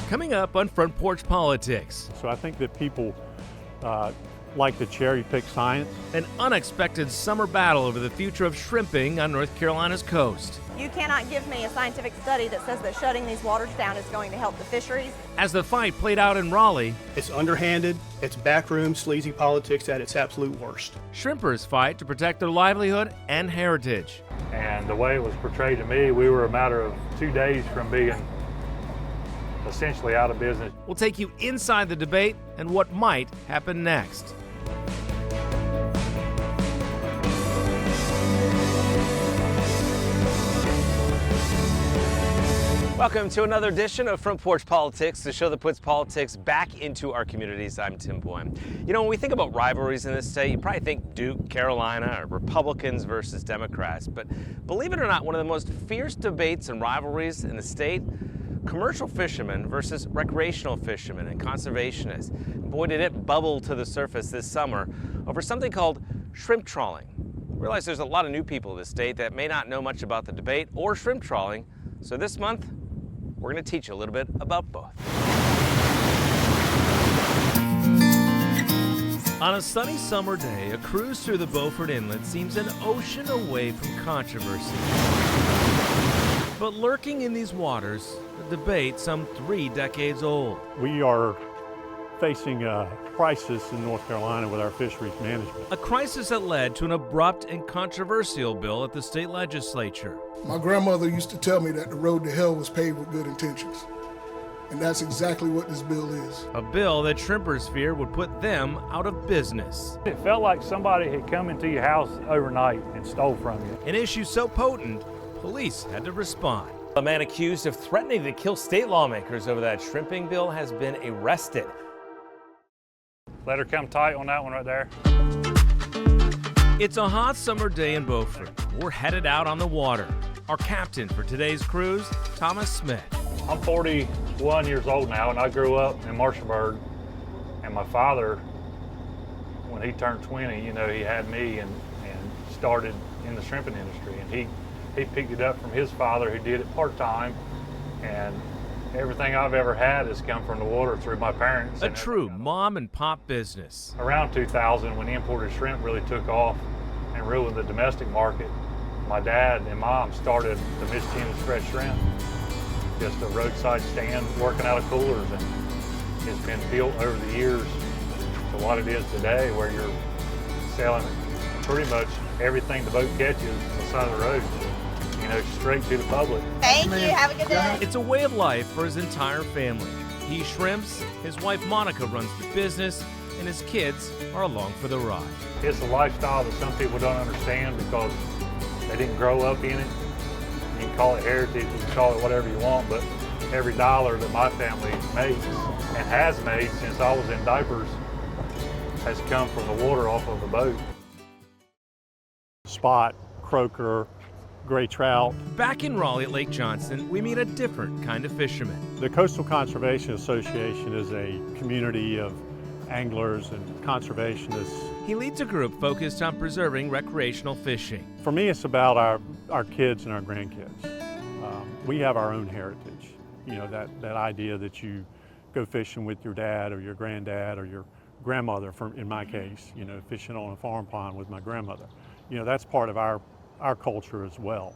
Coming up on Front Porch Politics. So I think that people like to cherry pick science. An unexpected summer battle over the future of shrimping on North Carolina's coast. You cannot give me a scientific study that says that shutting these waters down is going to help the fisheries. As the fight played out in Raleigh, it's underhanded, it's backroom, sleazy politics at its absolute worst. Shrimpers fight to protect their livelihood and heritage. And the way it was portrayed to me, we were a matter of 2 days from being essentially out of business. We'll take you inside the debate and what might happen next. Welcome to another edition of Front Porch Politics, the show that puts politics back into our communities. I'm Tim Boyum. You know, when we think about rivalries in this state, you probably think Duke, Carolina, or Republicans versus Democrats. But believe it or not, one of the most fierce debates and rivalries in the state, commercial fishermen versus recreational fishermen and conservationists. Boy, did it bubble to the surface this summer over something called shrimp trawling. I realize there's a lot of new people in the state that may not know much about the debate or shrimp trawling. So this month, we're going to teach you a little bit about both. On a sunny summer day, a cruise through the Beaufort Inlet seems an ocean away from controversy. But lurking in these waters, a debate some 3 decades old. We are facing a crisis in North Carolina with our fisheries management. A crisis that led to an abrupt and controversial bill at the state legislature. My grandmother used to tell me that the road to hell was paved with good intentions. And that's exactly what this bill is. A bill that shrimpers fear would put them out of business. It felt like somebody had come into your house overnight and stole from you. An issue so potent, police had to respond. A man accused of threatening to kill state lawmakers over that shrimping bill has been arrested. Let her come tight on that one right there. It's a hot summer day in Beaufort. We're headed out on the water. Our captain for today's cruise, Thomas Smith. I'm 41 years old now, and I grew up in Marshallburg. And my father, when he turned 20, you know, he had me and started in the shrimping industry. And he picked it up from his father, who did it part-time. And everything I've ever had has come from the water through my parents. A true mom and pop business. Around 2000, when imported shrimp really took off and ruined the domestic market, my dad and mom started the Miss Tina's Fresh Shrimp. Just a roadside stand working out of coolers, and it's been built over the years to what it is today, where you're selling pretty much everything the boat catches on the side of the road, you know, straight to the public. Thank you. Have a good day. It's a way of life for his entire family. He shrimps, his wife Monica runs the business, and his kids are along for the ride. It's a lifestyle that some people don't understand because they didn't grow up in it. You can call it heritage, you can call it whatever you want, but every dollar that my family makes and has made since I was in diapers has come from the water off of the boat. Spot, croaker, gray trout. Back in Raleigh at Lake Johnson, we meet a different kind of fisherman. The Coastal Conservation Association is a community of anglers and conservationists. He leads a group focused on preserving recreational fishing. For me, it's about our kids and our grandkids. We have our own heritage. You know, that idea that you go fishing with your dad or your granddad or your grandmother, in my case, you know, fishing on a farm pond with my grandmother. You know, that's part of our culture as well.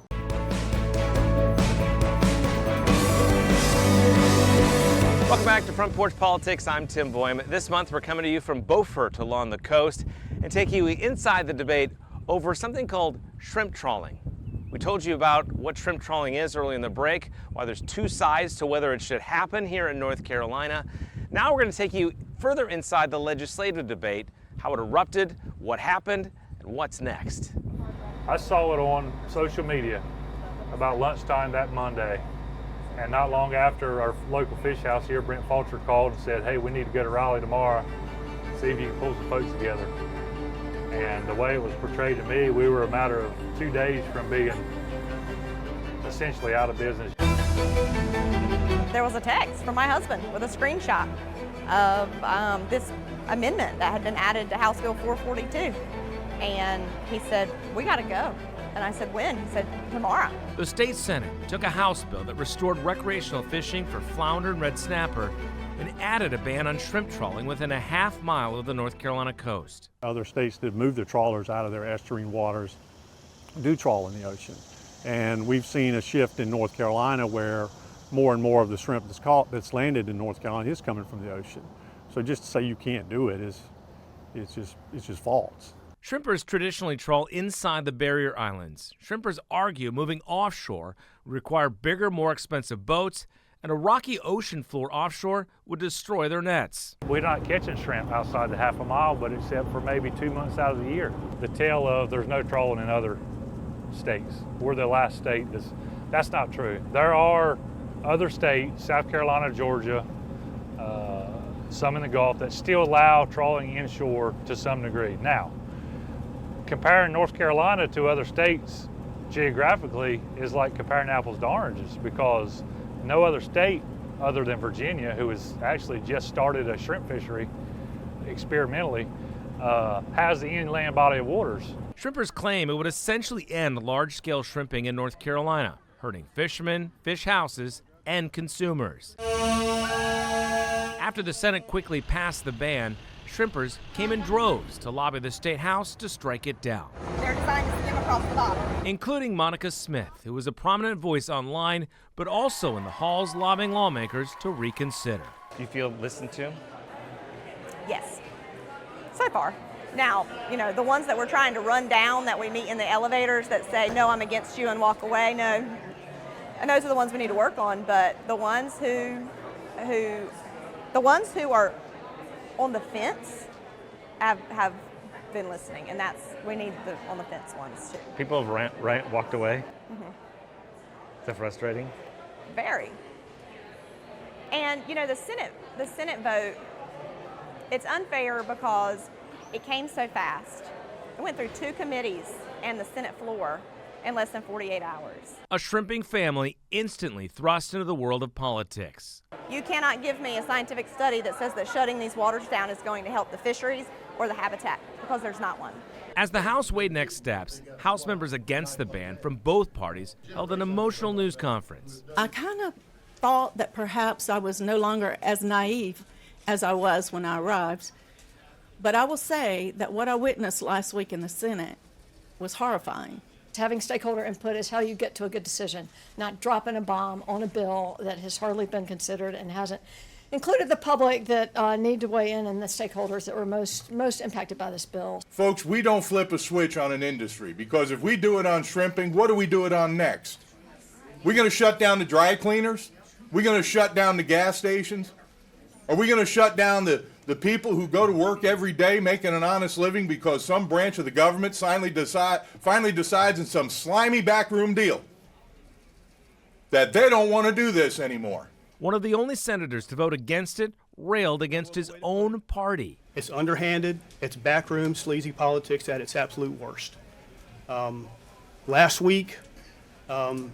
Welcome back to Front Porch Politics. I'm Tim Boyum. This month we're coming to you from Beaufort along the coast and taking you inside the debate over something called shrimp trawling. We told you about what shrimp trawling is early in the break, why there's 2 sides to whether it should happen here in North Carolina. Now we're going to take you further inside the legislative debate, how it erupted, what happened, and what's next. I saw it on social media about lunchtime that Monday. And not long after, our local fish house here, Brent Fulcher, called and said, hey, we need to go to Raleigh tomorrow, see if you can pull some folks together. And the way it was portrayed to me, we were a matter of 2 days from being essentially out of business. There was a text from my husband with a screenshot of this amendment that had been added to House Bill 442. And he said, we got to go. And I said, when? He said, tomorrow. The state Senate took a House bill that restored recreational fishing for flounder and red snapper and added a ban on shrimp trawling within a half-mile of the North Carolina coast. Other states that move their trawlers out of their estuarine waters do trawl in the ocean. And we've seen a shift in North Carolina where more and more of the shrimp that's landed in North Carolina is coming from the ocean. So just to say you can't do it it's just false. Shrimpers traditionally trawl inside the barrier islands. Shrimpers argue moving offshore would require bigger, more expensive boats, and a rocky ocean floor offshore would destroy their nets. We're not catching shrimp outside the half a mile, but except for maybe 2 months out of the year. The tale of there's no trawling in other states. We're the last state that's not true. There are other states, South Carolina, Georgia, some in the Gulf, that still allow trawling inshore to some degree. Now, comparing North Carolina to other states geographically is like comparing apples to oranges, because no other state other than Virginia, who has actually just started a shrimp fishery experimentally, has the inland body of waters. Shrimpers claim it would essentially end large-scale shrimping in North Carolina, hurting fishermen, fish houses, and consumers. After the Senate quickly passed the ban, shrimpers came in droves to lobby the State House to strike it down. They're designed to skim across the bottom. Including Monica Smith, who was a prominent voice online, but also in the halls lobbying lawmakers to reconsider. Do you feel listened to? Yes, so far. Now, you know, the ones that we're trying to run down that we meet in the elevators that say, no, I'm against you and walk away, no. And those are the ones we need to work on, but the ones who are on the fence have been listening, and we need the on the fence ones too. People have walked away? Mm-hmm. Is that frustrating? Very. And you know, the Senate vote, it's unfair because it came so fast. It went through 2 committees and the Senate floor in less than 48 hours. A shrimping family instantly thrust into the world of politics. You cannot give me a scientific study that says that shutting these waters down is going to help the fisheries or the habitat, because there's not one. As the House weighed next steps, House members against the ban from both parties held an emotional news conference. I kind of thought that perhaps I was no longer as naive as I was when I arrived. But I will say that what I witnessed last week in the Senate was horrifying. Having stakeholder input is how you get to a good decision, not dropping a bomb on a bill that has hardly been considered and hasn't included the public that need to weigh in and the stakeholders that were most impacted by this bill. Folks, we don't flip a switch on an industry, because if we do it on shrimping, what do we do it on next? We're going to shut down the dry cleaners? We're going to shut down the gas stations? Are we going to shut down the people who go to work every day making an honest living because some branch of the government finally decides in some slimy backroom deal that they don't want to do this anymore? One of the only senators to vote against it railed against his own party. It's underhanded, it's backroom, sleazy politics at its absolute worst. Last week, I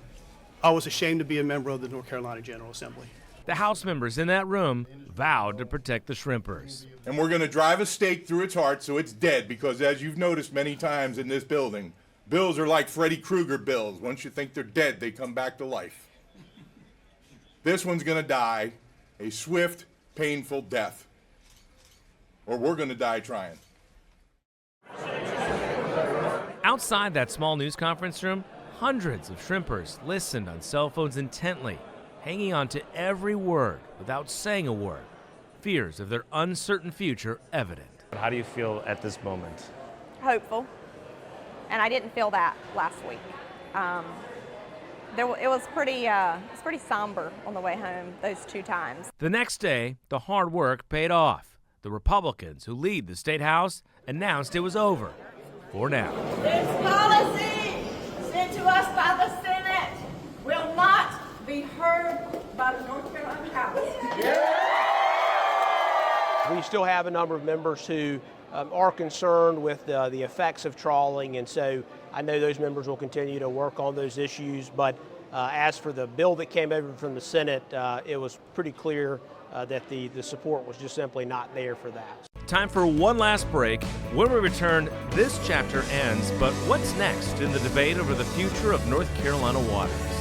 was ashamed to be a member of the North Carolina General Assembly. The House members in that room vowed to protect the shrimpers. And we're going to drive a stake through its heart so it's dead, because as you've noticed many times in this building, bills are like Freddy Krueger bills. Once you think they're dead, they come back to life. This one's going to die a swift, painful death. Or we're going to die trying. Outside that small news conference room, hundreds of shrimpers listened on cell phones intently, hanging on to every word without saying a word, fears of their uncertain future evident. How do you feel at this moment? Hopeful, and I didn't feel that last week. It was pretty somber on the way home those 2 times. The next day, the hard work paid off. The Republicans who lead the State House announced it was over, for now. This policy sent to us by the Senate will not be heard by the North Carolina House. We still have a number of members who are concerned with the effects of trawling, and so I know those members will continue to work on those issues. But as for the bill that came over from the Senate, it was pretty clear that the support was just simply not there for that. Time for one last break. When we return, This chapter ends, but what's next in the debate over the future of North Carolina waters?